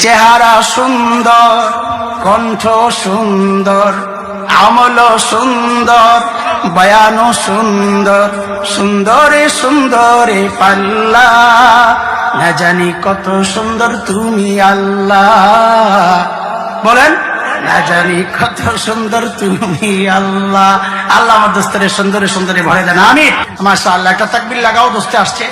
চেহারা সুন্দর, কণ্ঠ সুন্দর, আমল সুন্দর, বয়ানও সুন্দর, সুন্দরে সুন্দরে পাল্লা, না জানি কত সুন্দর তুমি আল্লাহ। বলেন, না জানি কত সুন্দর তুমি আল্লাহ। আল্লাহ আমার দোস্তের সুন্দরে সুন্দরে ভরে দেন, আমিন। মাশাআল্লাহ, একটা তাকবীর লাগাও, দোস্তে আসছে।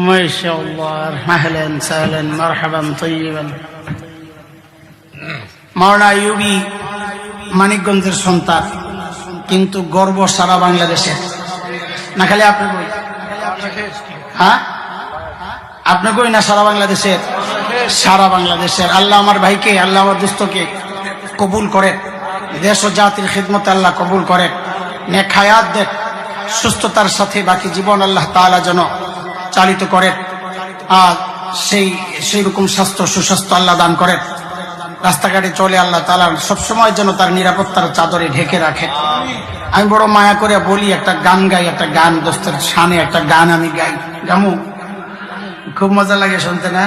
মাশাআল্লাহ, আহলান সাহলান মারহাবান তাইয়িবান। মাওলানা আইয়ুবী মানিকগঞ্জের সন্তান, কিন্তু গর্ব সারা বাংলাদেশের। না খালি আপনি কই? হ্যাঁ, আপনি কই না সারা বাংলাদেশের? সারা বাংলাদেশের। আল্লাহ আমার ভাইকে, আল্লাহ আমার দোস্তকে কবুল করে, দেশ ও জাতির খিদমতে আল্লাহ কবুল করে, নেক হায়াত দেন, সুস্থতার সাথে বাকি জীবন আল্লাহ তাআলা যেন চালিত করে, আর সেই রকম স্বাস্থ্য সুস্বাস্থ্য আল্লাহ দান করে। রাস্তাঘাটে চলে আল্লাহ তাআলা সবসময় যেন তার নিরাপত্তার চাদরে ঢেকে রাখে। আমি বড় মায়া করে বলি, একটা গান গাই, একটা গান দোস্তের শানে একটা গান আমি গাই, গামু, খুব মজা লাগে শুনতে না?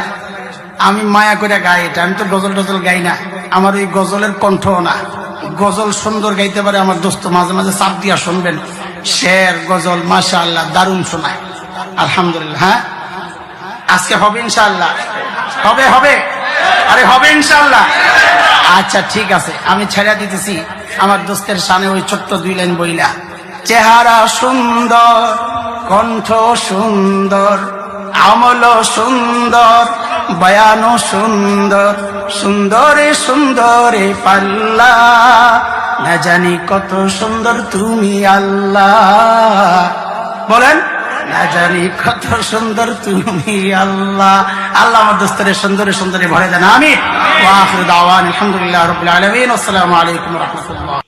আমি মায়া করে গাই এটা। আমি তো গজল টজল গাই না, আমার ওই গজলের কণ্ঠ না। গজল সুন্দর গাইতে পারে আমার দোস্ত, মাঝে মাঝে চাপ দিয়া শুনবেন। শের গজল মাশাআল্লাহ দারুণ শোনায়, আলহামদুলিল্লাহ। হ্যাঁ, আজকে হবে ইনশাআল্লাহ, হবে হবে, আরে হবে ইনশাআল্লাহ। আচ্ছা ঠিক আছে, আমি ছেড়ে দিতেছি আমার দোস্তের শানে ওই ছোট্ট 2 লাইন বইলা। চেহারা সুন্দর, কণ্ঠ সুন্দর, আমল সুন্দর, বয়ানও সুন্দর, সুন্দরে সুন্দরে পাল্লা, না জানি কত সুন্দর তুমি আল্লাহ। বলেন, না জানি কত সুন্দর তুমি আল্লাহ। আল্লাহ আমার দোস্তের সুন্দরে সুন্দরে ভরে দেন, আমিন। ওয়া আখিরু দাওয়ানা আলহামদুলিল্লাহি রাব্বিল আলামিন। আসসালামু আলাইকুম ওয়া রাহমাতুল্লাহ।